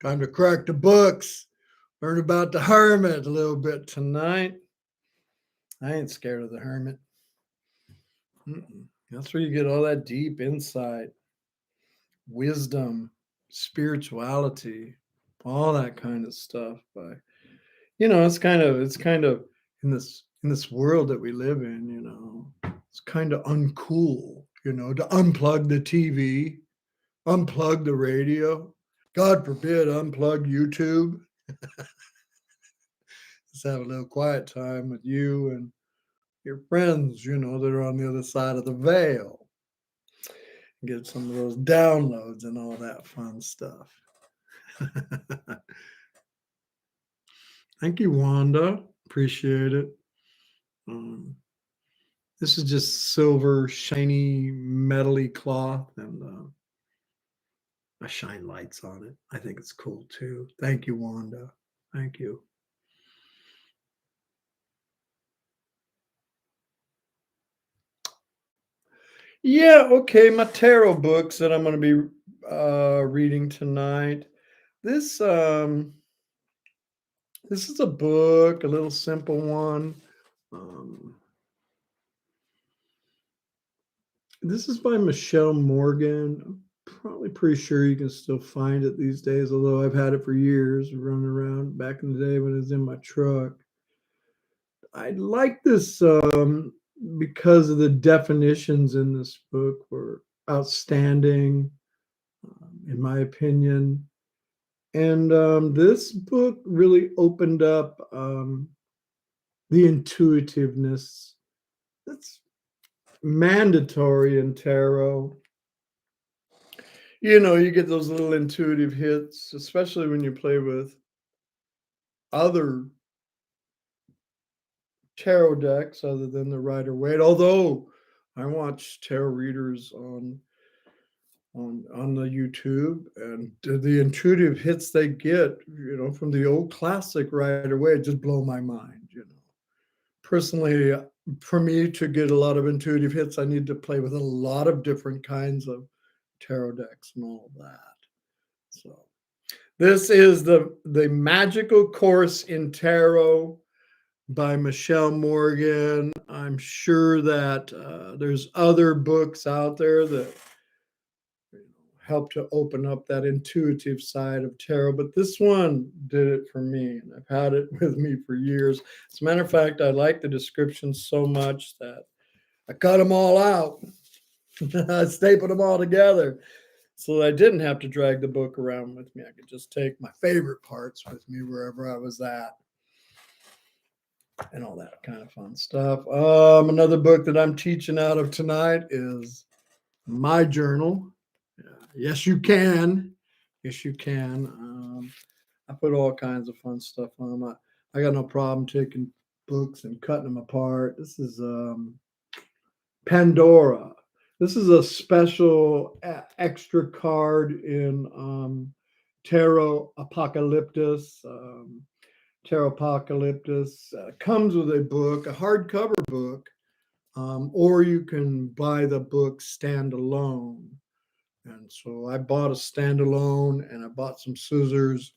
Time to crack the books. Learn about the Hermit a little bit tonight. I ain't scared of the Hermit. That's where you get all that deep insight, wisdom, spirituality, all that kind of stuff. By it's kind of in this world that we live in. It's kind of uncool. To unplug the TV, unplug the radio. God forbid, unplug YouTube. Just have a little quiet time with you and your friends, that are on the other side of the veil. Get some of those downloads and all that fun stuff. Thank you, Wanda. Appreciate it. This is just silver, shiny, metally cloth, and I shine lights on it. I think it's cool too. Thank you, Wanda. Thank you. Yeah, okay. My tarot books that I'm going to be reading tonight. This is a book, a little simple one. This is by Michelle Morgan. I'm probably pretty sure you can still find it these days, although I've had it for years, running around back in the day when it was in my truck. I like this because of the definitions in this book were outstanding, in my opinion. And this book really opened up the intuitiveness that's mandatory in tarot. You get those little intuitive hits, especially when you play with other tarot decks other than the Rider-Waite. Although I watch tarot readers on the YouTube, and the intuitive hits they get, from the old classic Rider-Waite just blow my mind. Personally, for me to get a lot of intuitive hits, I need to play with a lot of different kinds of tarot decks and all of that. So this is the Magical Course in Tarot by Michelle Morgan. I'm sure that there's other books out there that help to open up that intuitive side of tarot, but this one did it for me, and I've had it with me for years. As a matter of fact, I like the descriptions so much that I cut them all out. I stapled them all together so that I didn't have to drag the book around with me. I could just take my favorite parts with me wherever I was at and all that kind of fun stuff. Another book that I'm teaching out of tonight is my journal. Yes, you can. Yes, you can. I put all kinds of fun stuff on them. I got no problem taking books and cutting them apart. This is Pandora. This is a special extra card in Tarot Apocalyptus. Tarot Apocalyptus comes with a book, a hardcover book, or you can buy the book standalone. And so I bought a standalone, and I bought some scissors,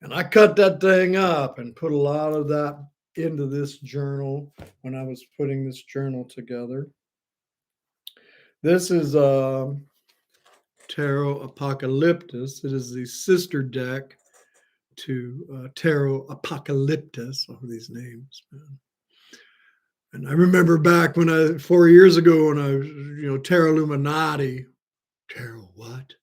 and I cut that thing up and put a lot of that into this journal when I was putting this journal together. This is Tarot Apocalyptus. It is the sister deck to Tarot Apocalyptus. All these names, man. And I remember back 4 years ago when I was, Tarot Illuminati. Tarot what?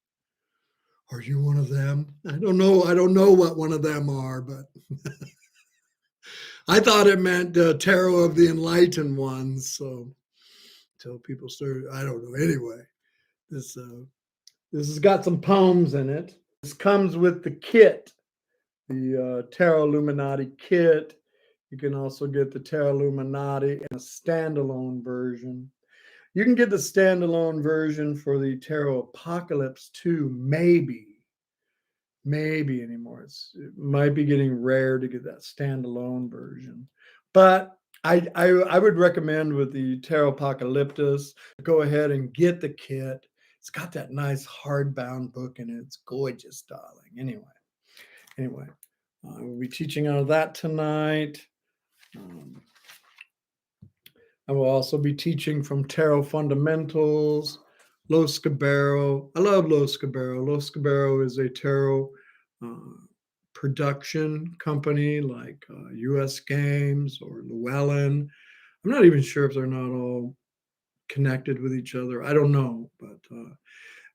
Are you one of them? I don't know what one of them are, but I thought it meant tarot of the enlightened ones. So until people started, I don't know. Anyway, this has got some poems in it. This comes with the kit, the Tarot Illuminati kit. You can also get the Tarot Illuminati in a standalone version. You can get the standalone version for the Tarot Apocalypse too, maybe anymore. It might be getting rare to get that standalone version. But I would recommend with the Tarot Apocalyptus, go ahead and get the kit. It's got that nice hardbound book in it. It's gorgeous, darling. Anyway, we'll be teaching out of that tonight. I will also be teaching from Tarot Fundamentals, Los Cabero. I love Los Cabero. Los Cabero is a tarot production company like US Games or Llewellyn. I'm not even sure if they're not all connected with each other. I don't know, but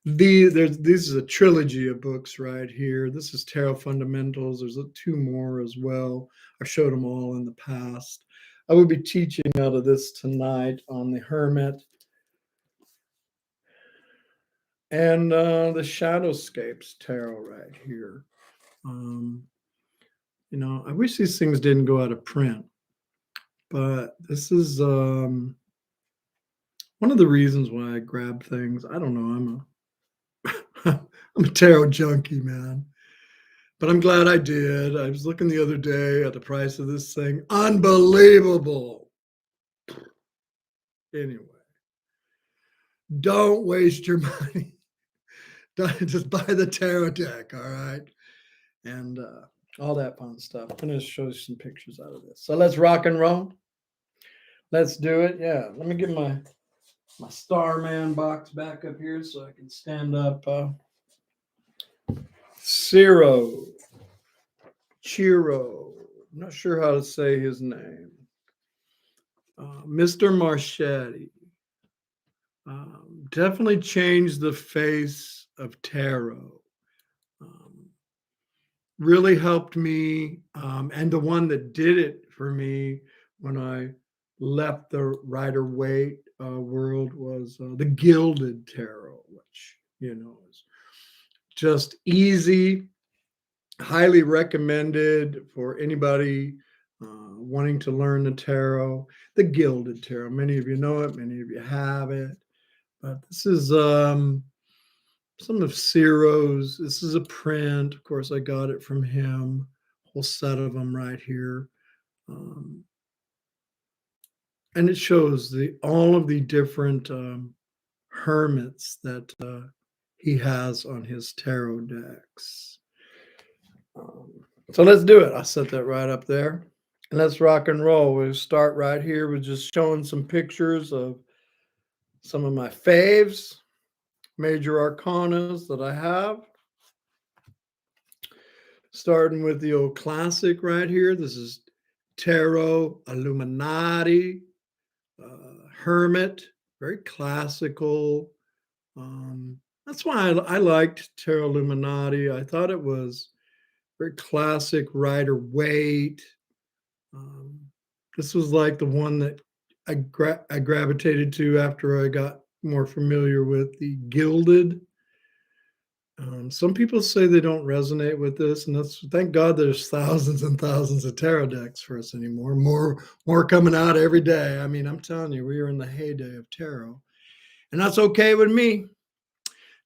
this is a trilogy of books right here. This is Tarot Fundamentals. There's two more as well. I showed them all in the past. I will be teaching out of this tonight on the Hermit and the Shadowscapes Tarot right here. I wish these things didn't go out of print, but this is one of the reasons why I grab things. I don't know. I'm a tarot junkie, man. But I'm glad I did. I was looking the other day at the price of this thing. Unbelievable. Anyway, don't waste your money. Just buy the tarot deck, all right? And all that fun stuff. I'm going to show you some pictures out of this. So let's rock and roll. Let's do it. Yeah, let me get my Starman box back up here so I can stand up. Chiro. I'm not sure how to say his name. Mr. Marchetti. Definitely changed the face of tarot. Really helped me. And the one that did it for me when I left the Rider-Waite world was the Gilded Tarot, which, is just easy, highly recommended for anybody wanting to learn the tarot. The Gilded Tarot. Many of you know it, many of you have it. But this is some of Ciro's. This is a print. Of course, I got it from him. Whole set of them right here. And it shows all of the different hermits that he has on his tarot decks. So let's do it. I'll set that right up there. And let's rock and roll. We'll start right here with just showing some pictures of some of my faves, major arcanas that I have. Starting with the old classic right here. This is Tarot Illuminati, Hermit, very classical. That's why I liked Tarot Illuminati. I thought it was very classic Rider-Waite. This was like the one that I gravitated to after I got more familiar with the Gilded. Some people say they don't resonate with this, and thank God there's thousands and thousands of tarot decks for us anymore. More coming out every day. I mean, I'm telling you, we are in the heyday of tarot, and that's okay with me.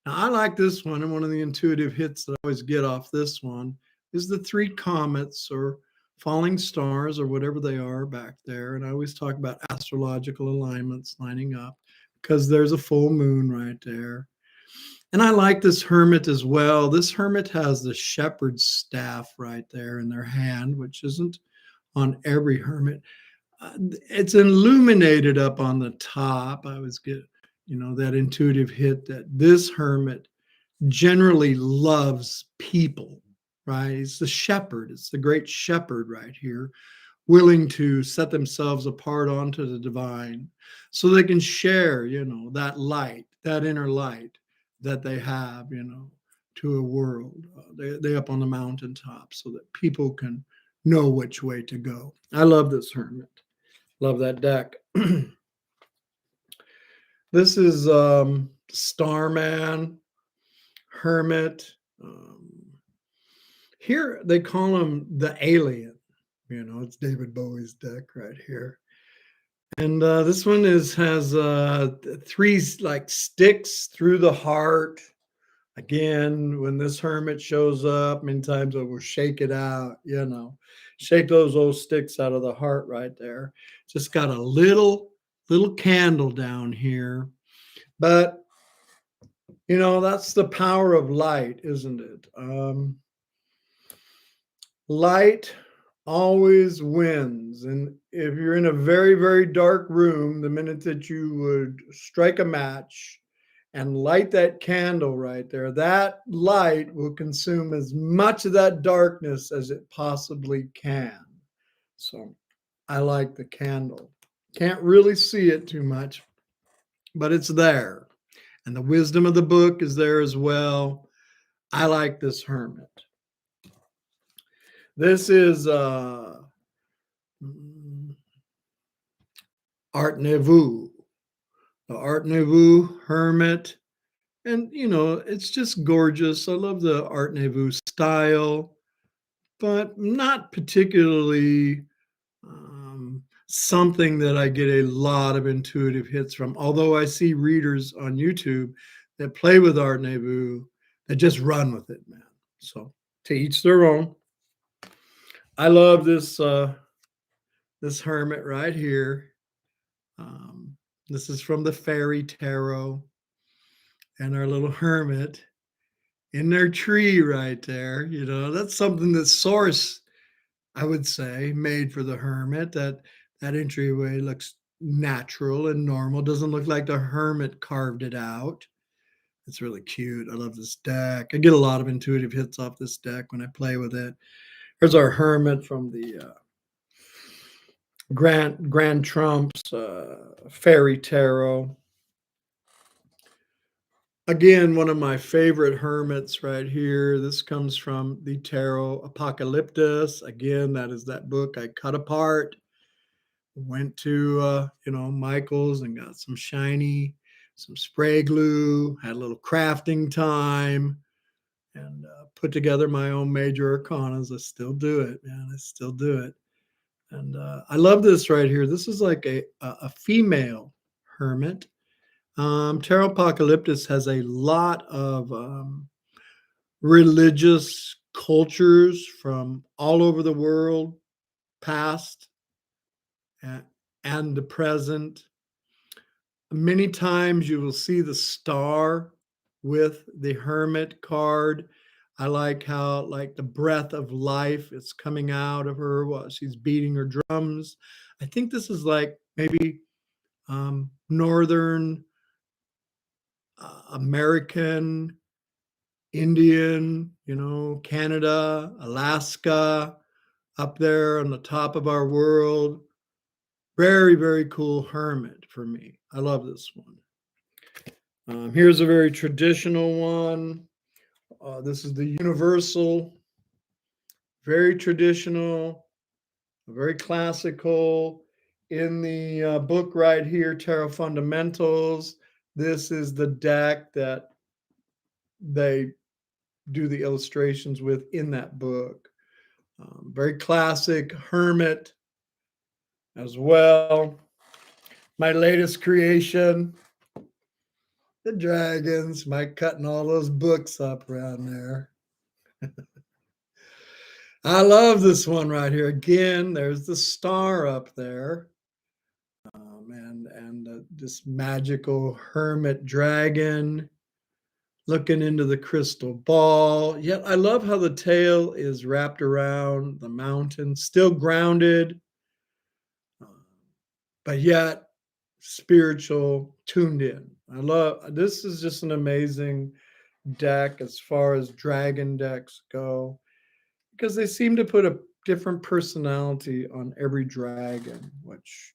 Now, I like this one, and one of the intuitive hits that I always get off this one is the three comets or falling stars or whatever they are back there. And I always talk about astrological alignments lining up because there's a full moon right there. And I like this hermit as well. This hermit has the shepherd's staff right there in their hand, which isn't on every hermit. It's illuminated up on the top. I always get, that intuitive hit that this hermit generally loves people, right? He's the shepherd. It's the great shepherd right here, willing to set themselves apart onto the divine so they can share, that light, that inner light that they have, to a world. They up on the mountaintop so that people can know which way to go. I love this hermit. Love that deck. This is Starman, Hermit. Here they call him the alien. It's David Bowie's deck right here. And this one has three like sticks through the heart. Again, when this hermit shows up, many times I will shake it out, shake those old sticks out of the heart right there. Just got a little candle down here. But You know, that's the power of light, isn't it? Light always wins. And if you're in a very, very dark room, the minute that you would strike a match and light that candle right there, that light will consume as much of that darkness as it possibly can. So I like the candle. Can't really see it too much, but it's there. And the wisdom of the book is there as well. I like this hermit. This is mm, Art Nouveau, the Art Nouveau hermit. And, you know, it's just gorgeous. I love the Art Nouveau style, but not particularly something that I get a lot of intuitive hits from. Although I see readers on YouTube that play with Art Nouveau that just run with it, man. So to each their own. I love this hermit right here. Um, this is from the Fairy Tarot, and our little hermit in their tree right there. You know, that's something that Source, I would say, made for the hermit. That entryway looks natural and normal. Doesn't look like the hermit carved it out. It's really cute. I love this deck. I get a lot of intuitive hits off this deck when I play with it. Here's our hermit from the Grand Trump's Fairy Tarot. Again, one of my favorite hermits right here. This comes from the Tarot Apocalyptus. Again, that is that book I cut apart. Went to Michael's and got some shiny, some spray glue, had a little crafting time, and put together my own major arcanas. I still do it, man. I still do it. And I love this right here. This is like a female hermit. Tarot Apocalyptus has a lot of religious cultures from all over the world, past and the present. Many times you will see the star with the hermit card. I like how, like, the breath of life is coming out of her while she's beating her drums. I think this is like maybe northern American, Indian, Canada, Alaska, up there on the top of our world. Very, very cool hermit for me. I love this one. Here's a very traditional one. This is the universal, very traditional, very classical. In the book right here, Tarot Fundamentals, this is the deck that they do the illustrations with in that book. Very classic hermit as well. My latest creation, the dragons. Mike cutting all those books up around there. I love this one right here. Again, there's the star up there. And this magical hermit dragon looking into the crystal ball. Yet I love how the tail is wrapped around the mountain, still grounded, but yet spiritual, tuned in. I love this. Is just an amazing deck as far as dragon decks go, because they seem to put a different personality on every dragon, which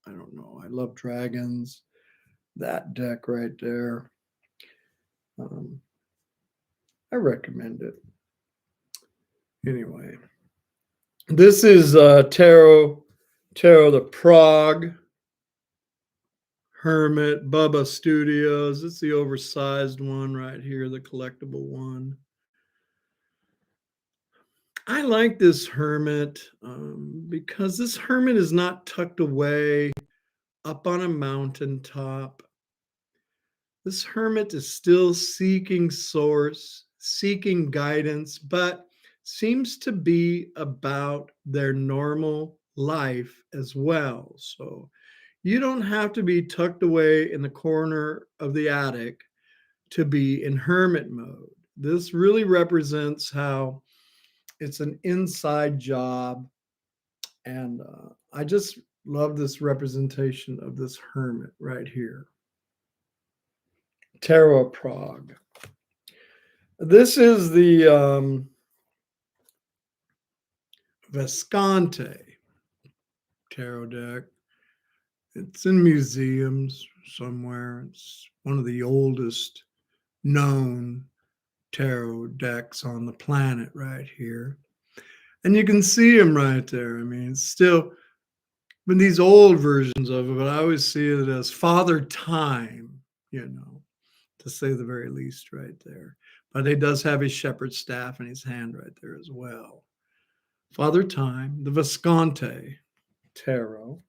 I don't know. I love dragons. That deck right there. I recommend it. Anyway, this is Tarot the Prague Hermit, Bubba Studios. It's the oversized one right here, the collectible one. I like this hermit because this hermit is not tucked away up on a mountaintop. This hermit is still seeking source, seeking guidance, but seems to be about their normal life as well. So you don't have to be tucked away in the corner of the attic to be in hermit mode. This really represents how it's an inside job. And I just love this representation of this hermit right here. Tarot Prague. This is the Visconti tarot deck. It's in museums somewhere. It's one of the oldest known tarot decks on the planet right here. And you can see him right there. I mean, it's still in these old versions of it, but I always see it as Father Time, to say the very least right there. But he does have his shepherd's staff in his hand right there as well. Father Time, the Visconti Tarot.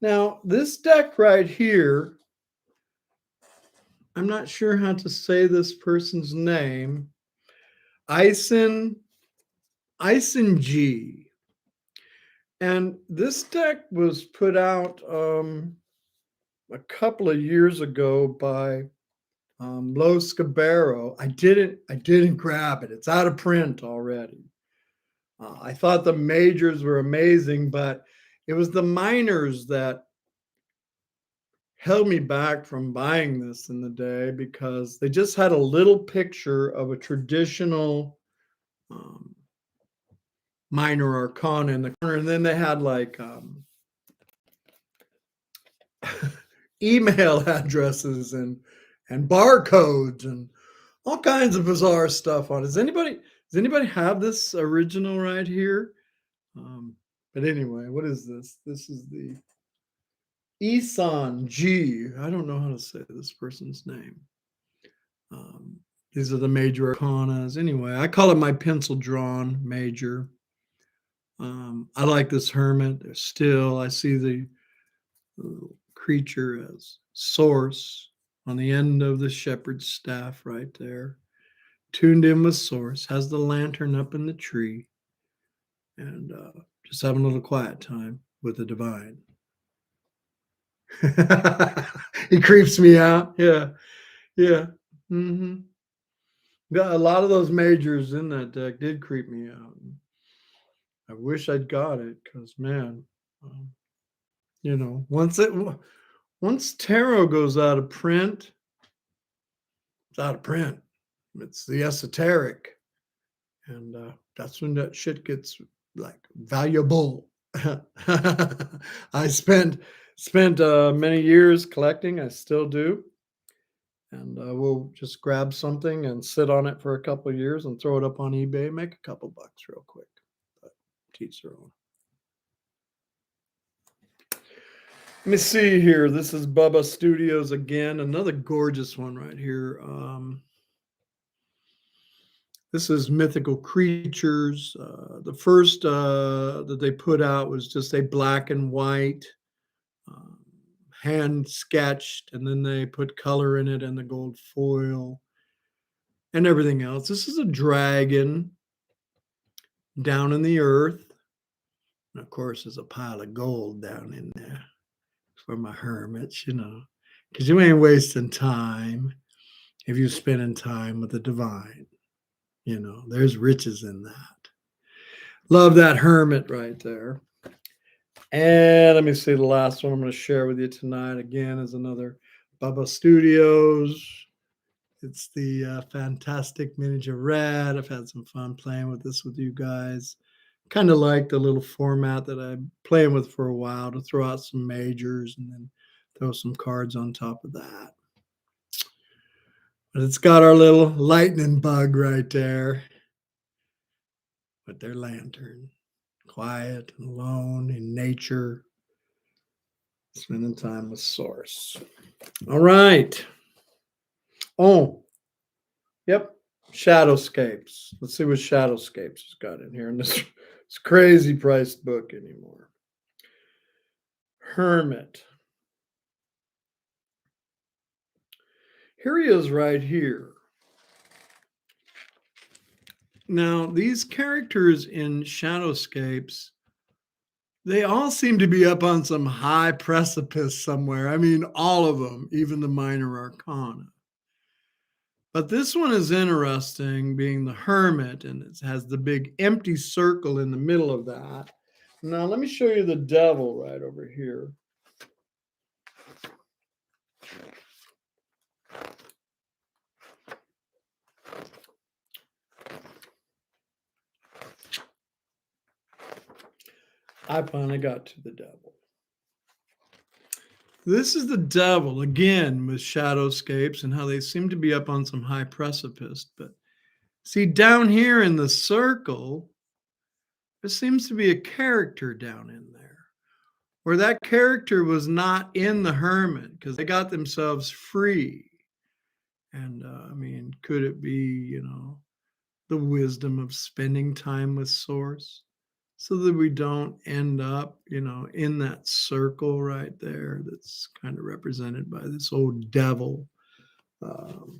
Now, this deck right here, I'm not sure how to say this person's name. Ison G. And this deck was put out a couple of years ago by Lo Scabaro. I didn't grab it. It's out of print already. I thought the majors were amazing, but it was the minors that held me back from buying this in the day because they just had a little picture of a traditional minor arcana in the corner, and then they had like email addresses and barcodes and all kinds of bizarre stuff on it. Does anybody have this original right here? But anyway, what is this? This is the Isan G. I don't know how to say this person's name. These are the major arcanas. Anyway, I call it my pencil drawn major. I like this hermit. They're still, I see the creature as source on the end of the shepherd's staff right there. Tuned in with source, has the lantern up in the tree, and just having a little quiet time with the divine. He creeps me out. Yeah. Yeah. Mm-hmm. Yeah, a lot of those majors in that deck did creep me out. I wish I'd got it because, man, once tarot goes out of print, it's out of print. It's the esoteric, and that's when that shit gets like valuable. I spent many years collecting. I still do. And we'll just grab something and sit on it for a couple of years and throw it up on eBay, make a couple bucks real quick. But teach their own. Let me see here. This is Bubba Studios again. Another gorgeous one right here. This is Mythical Creatures. The first that they put out was just a black and white, hand sketched, and then they put color in it and the gold foil and everything else. This is a dragon down in the earth. And of course, there's a pile of gold down in there for my hermits, because you ain't wasting time if you're spending time with the divine. There's riches in that. Love that hermit right there. And let me see, the last one I'm going to share with you tonight again is another Bubba Studios. It's the Fantastic Miniature Red. I've had some fun playing with this with you guys. Kind of like the little format that I'm playing with for a while to throw out some majors and then throw some cards on top of that. But it's got our little lightning bug right there with their lantern. Quiet and alone in nature. Spending time with source. All right. Oh, yep. Shadowscapes. Let's see what Shadowscapes has got in here in this crazy priced book anymore. Hermit. Here he is right here. Now, these characters in Shadowscapes, they all seem to be up on some high precipice somewhere. I mean, all of them, even the minor arcana. But this one is interesting, being the Hermit, and it has the big empty circle in the middle of that. Now, let me show you the Devil right over here. I finally got to the Devil. This is the Devil, again, with shadowscapes and how they seem to be up on some high precipice. But see, down here in the circle, there seems to be a character down in there, where that character was not in the Hermit because they got themselves free. And I mean, could it be, the wisdom of spending time with Source so that we don't end up, in that circle right there that's kind of represented by this old devil um,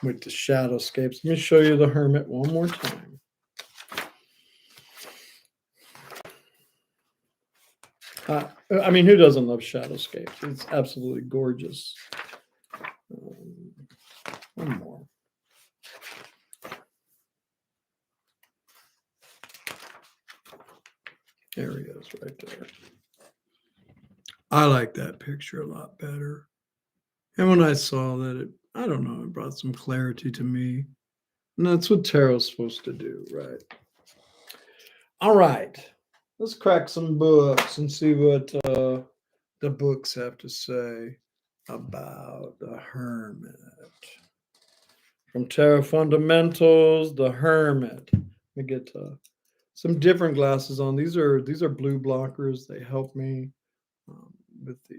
with the shadowscapes. Let me show you the Hermit one more time. I mean, who doesn't love shadowscapes? It's absolutely gorgeous. One more. There he is right there. I like that picture a lot better. And when I saw that, it brought some clarity to me. And that's what tarot's supposed to do, right? All right. Let's crack some books and see what the books have to say about the Hermit. From Tarot Fundamentals, the Hermit. Let me get some different glasses on. These are blue blockers. They help me with the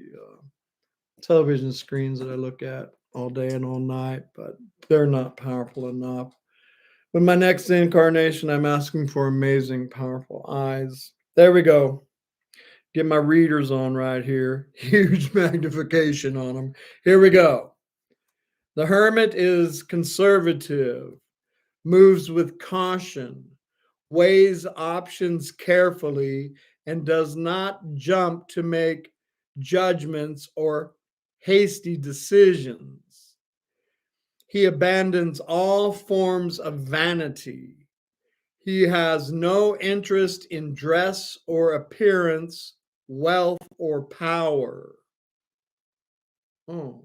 television screens that I look at all day and all night, but they're not powerful enough. With my next incarnation, I'm asking for amazing, powerful eyes. There we go. Get my readers on right here. Huge magnification on them. Here we go. The Hermit is conservative, moves with caution, weighs options carefully, and does not jump to make judgments or hasty decisions. He abandons all forms of vanity. He has no interest in dress or appearance, wealth or power. Oh,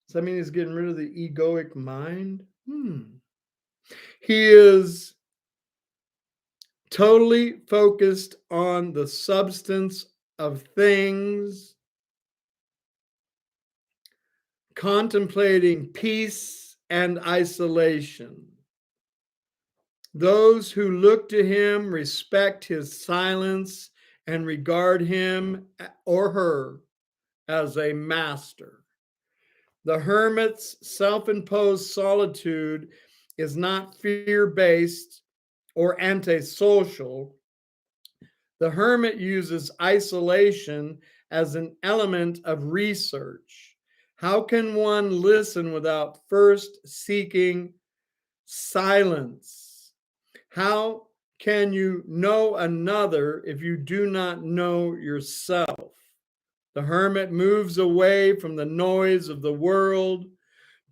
does that mean he's getting rid of the egoic mind? He is totally focused on the substance of things, contemplating peace and isolation. Those who look to him respect his silence and regard him or her as a master. The Hermit's self-imposed solitude is not fear-based or antisocial. The Hermit uses isolation as an element of research. How can one listen without first seeking silence? How can you know another if you do not know yourself? The Hermit moves away from the noise of the world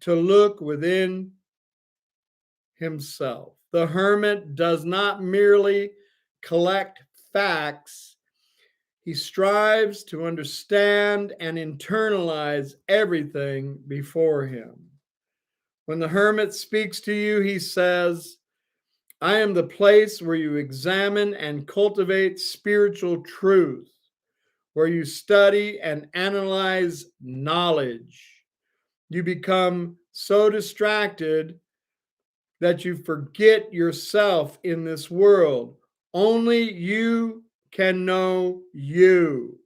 to look within himself. The Hermit does not merely collect facts. He strives to understand and internalize everything before him. When the Hermit speaks to you, he says, I am the place where you examine and cultivate spiritual truth, where you study and analyze knowledge. You become so distracted that you forget yourself in this world. Only you can know you.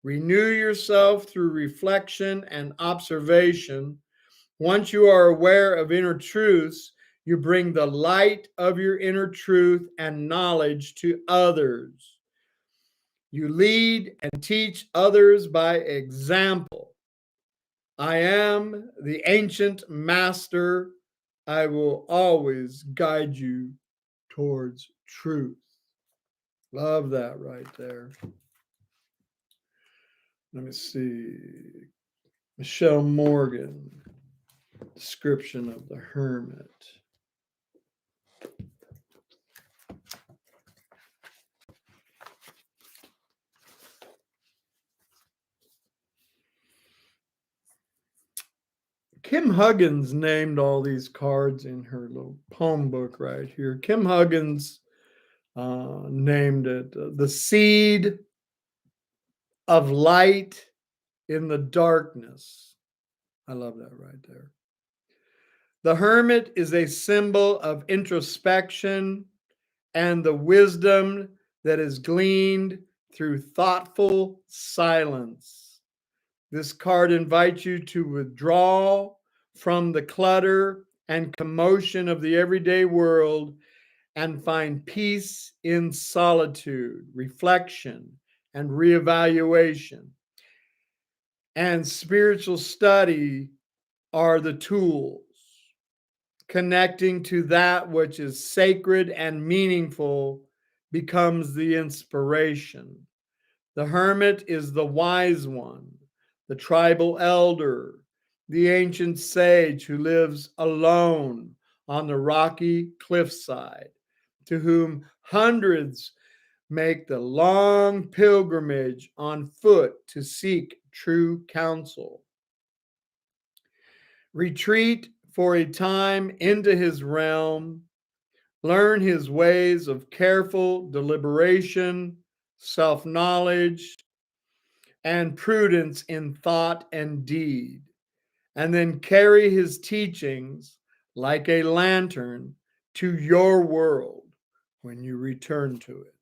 Renew yourself through reflection and observation. Once you are aware of inner truths, you bring the light of your inner truth and knowledge to others. You lead and teach others by example. I am the ancient master. I will always guide you towards truth. Love that right there. Let me see. Michelle Morgan. description of the hermit. Kim Huggins named all these cards in her little poem book right here. Kim Huggins named it the seed of light in the darkness. I love that right there. The hermit is a symbol of introspection and the wisdom that is gleaned through thoughtful silence. This card invites you to withdraw from the clutter and commotion of the everyday world and find peace in solitude, reflection, and reevaluation. And spiritual study are the tools. Connecting to that which is sacred and meaningful becomes the inspiration. The hermit is the wise one, the tribal elder, the ancient sage who lives alone on the rocky cliffside, to whom hundreds make the long pilgrimage on foot to seek true counsel. Retreat for a time into his realm, learn his ways of careful deliberation, self knowledge, and prudence in thought and deed, and then carry his teachings like a lantern to your world when you return to it.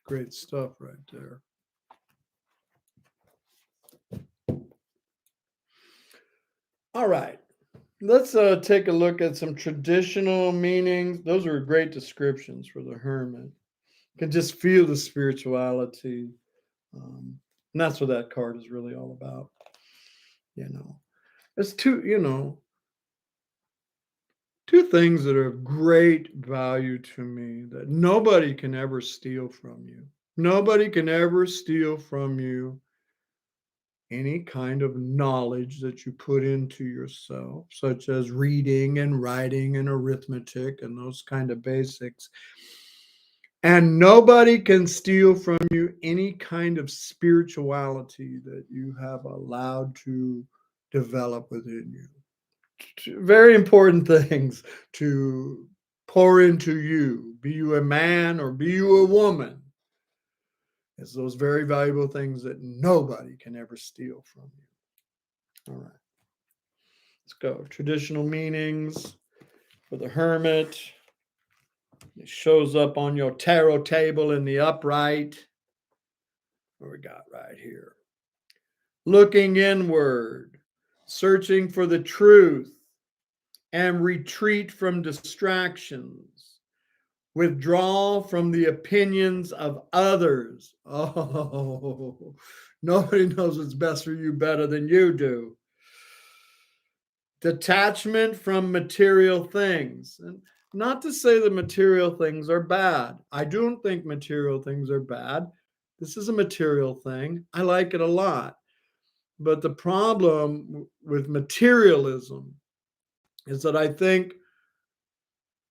Great stuff right there. All right. Let's take a look at some traditional meanings. Those are great descriptions for the hermit. You can just feel the spirituality. And that's what that card is really all about. It's two things that are of great value to me that nobody can ever steal from you. Nobody can ever steal from you any kind of knowledge that you put into yourself, such as reading and writing and arithmetic and those kind of basics. And nobody can steal from you any kind of spirituality that you have allowed to develop within you. Very important things to pour into you, be you a man or be you a woman. It's those very valuable things that nobody can ever steal from you. All right. Let's go. Traditional meanings for the hermit. It shows up on your tarot table in the upright. What we got right here? Looking inward, searching for the truth, and retreat from distractions. Withdraw from the opinions of others. Oh, nobody knows what's best for you better than you do. Detachment from material things. And not to say that material things are bad. I don't think material things are bad. This is a material thing. I like it a lot. But the problem with materialism is that I think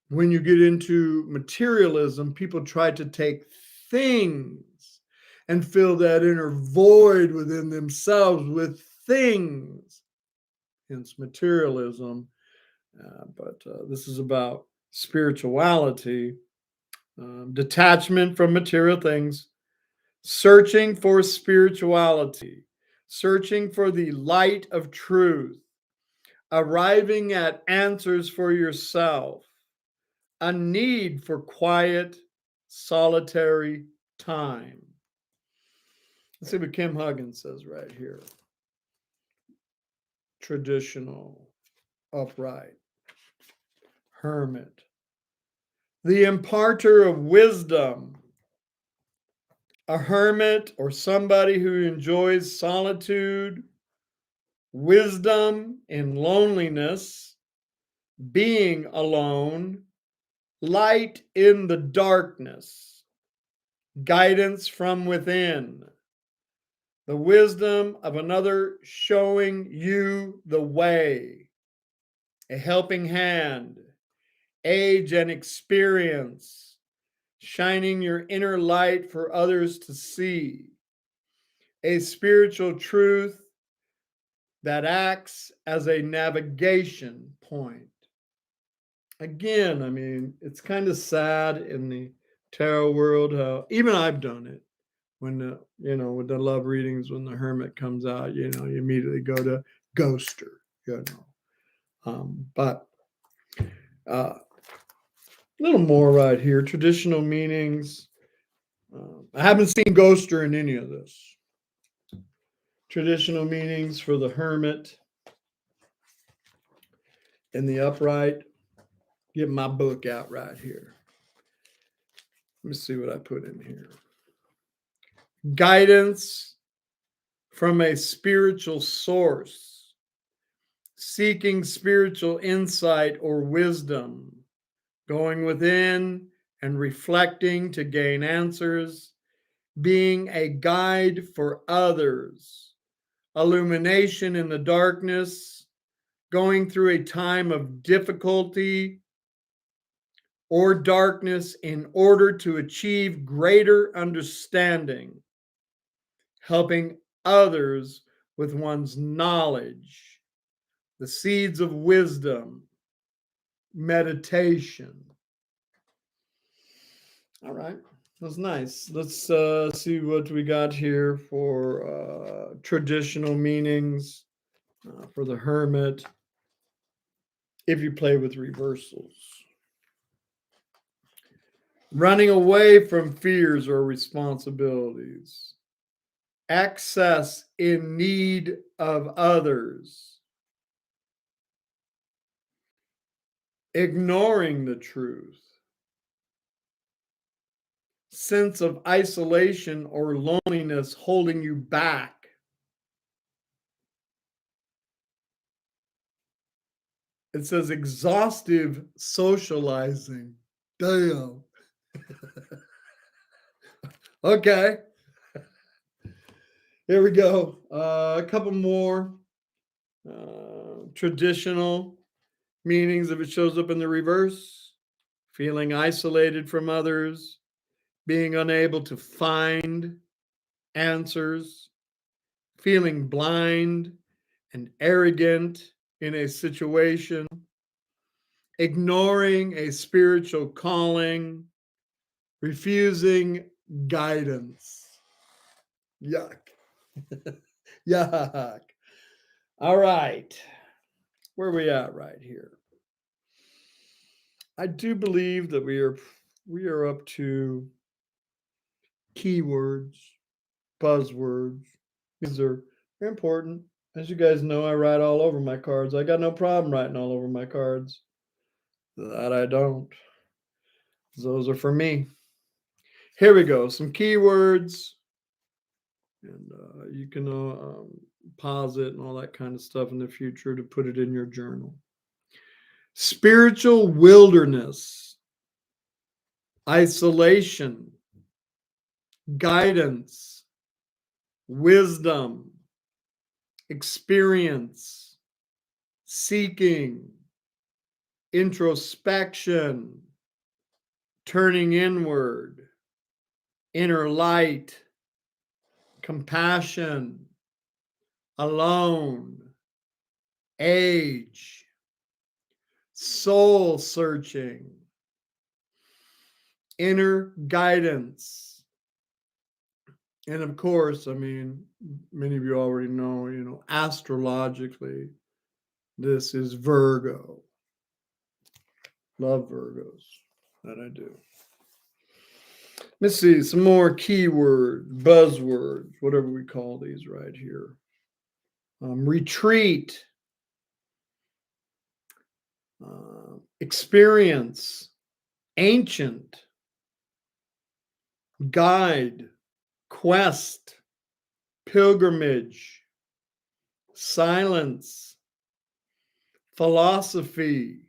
when you get into materialism, people try to take things and fill that inner void within themselves with things. Hence materialism. But this is about spirituality, detachment from material things, searching for spirituality, searching for the light of truth, arriving at answers for yourself, a need for quiet, solitary time. Let's see what Kim Huggins says right here. Traditional, upright, hermit, the imparter of wisdom, a hermit or somebody who enjoys solitude, wisdom in loneliness, being alone, light in the darkness, guidance from within, The wisdom of another showing you the way, a helping hand, age and experience, shining your inner light for others to see, a spiritual truth that acts as a navigation point. Again, I mean, it's kind of sad in the tarot world how even I've done it when with the love readings, when the Hermit comes out, you immediately go to Ghoster, but a little more right here. Traditional meanings. I haven't seen Ghoster in any of this. Traditional meanings for the Hermit in the upright. Get my book out right here. Let me see what I put in here. Guidance from a spiritual source, seeking spiritual insight or wisdom, going within and reflecting to gain answers, being a guide for others, illumination in the darkness, going through a time of difficulty or darkness in order to achieve greater understanding, helping others with one's knowledge, the seeds of wisdom, meditation. All right, that's nice. Let's see what we got here for traditional meanings for the Hermit if you play with reversals. Running away from fears or responsibilities. Excess in need of others. Ignoring the truth. Sense of isolation or loneliness holding you back. It says exhaustive socializing. Damn. Okay. Here we go. A couple more traditional meanings if it shows up in the reverse. Feeling isolated from others, being unable to find answers, feeling blind and arrogant in a situation, ignoring a spiritual calling, refusing guidance. Yuck. Yuck. All right. Where are we at right here? I do believe that we are up to keywords, buzzwords. These are very important. As you guys know, I write all over my cards. I got no problem writing all over my cards. That I don't. Those are for me. Here we go. Some keywords. And you can pause it and all that kind of stuff in the future to put it in your journal. Spiritual wilderness, isolation, guidance, wisdom, experience, seeking, introspection, turning inward, inner light, compassion, alone, age, soul searching, inner guidance. And of course, I mean, many of you already know, astrologically, this is Virgo. Love Virgos. That I do. Let's see, some more keywords, buzzwords, whatever we call these right here. Retreat, experience, ancient, guide, quest, pilgrimage, silence, philosophy,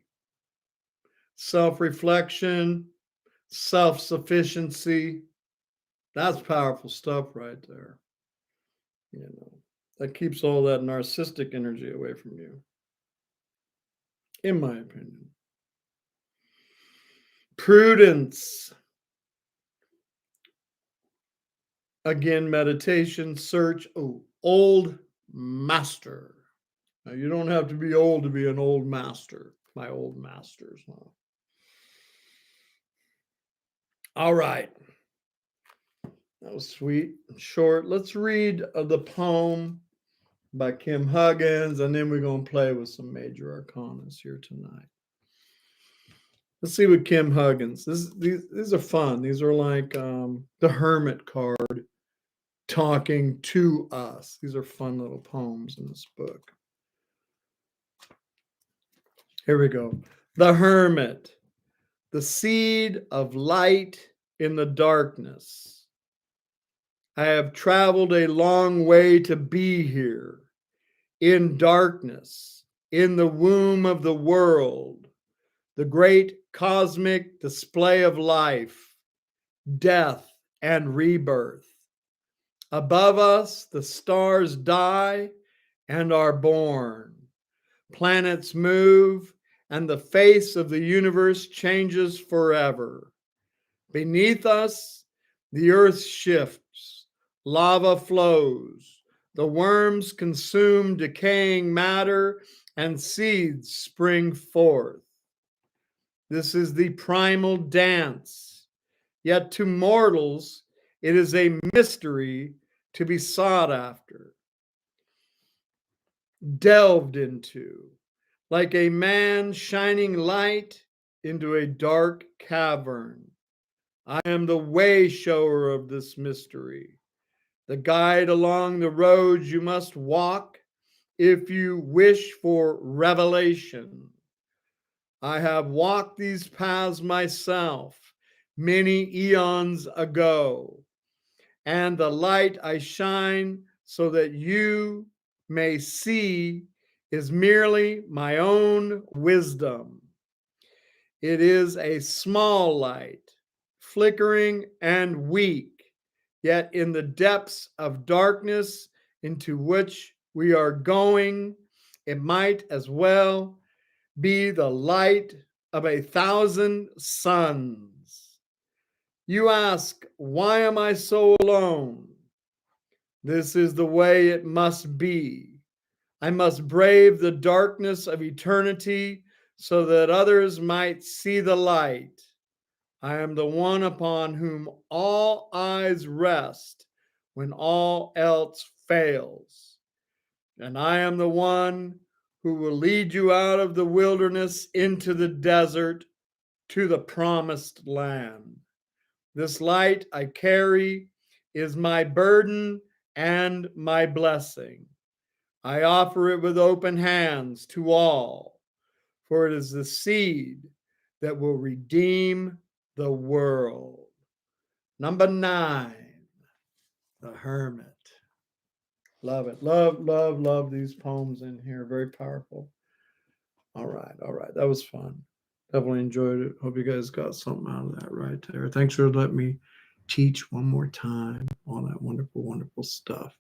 self-reflection, self-sufficiency. That's powerful stuff right there. that keeps all that narcissistic energy away from you, in my opinion. Prudence. Again, meditation, search. Oh, old master. Now, you don't have to be old to be an old master. My old masters. Huh? All right. That was sweet and short. Let's read the poem by Kim Huggins, and then we're going to play with some major arcanas here tonight. Let's see what Kim Huggins. These are fun. These are like the Hermit card talking to us. These are fun little poems in this book. Here we go. The Hermit, the seed of light in the darkness. I have traveled a long way to be here, in darkness, in the womb of the world, the great cosmic display of life, death, and rebirth. Above us, the stars die and are born. Planets move, and the face of the universe changes forever. Beneath us, the earth shifts, lava flows, the worms consume decaying matter, and seeds spring forth. This is the primal dance, yet to mortals, it is a mystery to be sought after, delved into, like a man shining light into a dark cavern. I am the way shower of this mystery, the guide along the roads you must walk if you wish for revelation. I have walked these paths myself many eons ago, and the light I shine so that you may see is merely my own wisdom. It is a small light, flickering and weak, yet in the depths of darkness into which we are going, it might as well be the light of 1,000 suns. You ask, why am I so alone? This is the way it must be. I must brave the darkness of eternity so that others might see the light. I am the one upon whom all eyes rest when all else fails. And I am the one who will lead you out of the wilderness into the desert to the promised land. This light I carry is my burden and my blessing. I offer it with open hands to all, for it is the seed that will redeem the world. Number 9, the Hermit. Love it. Love these poems in here. Very powerful. All right. That was fun. Definitely enjoyed it. Hope you guys got something out of that right there. Thanks for letting me teach one more time all that wonderful, wonderful stuff.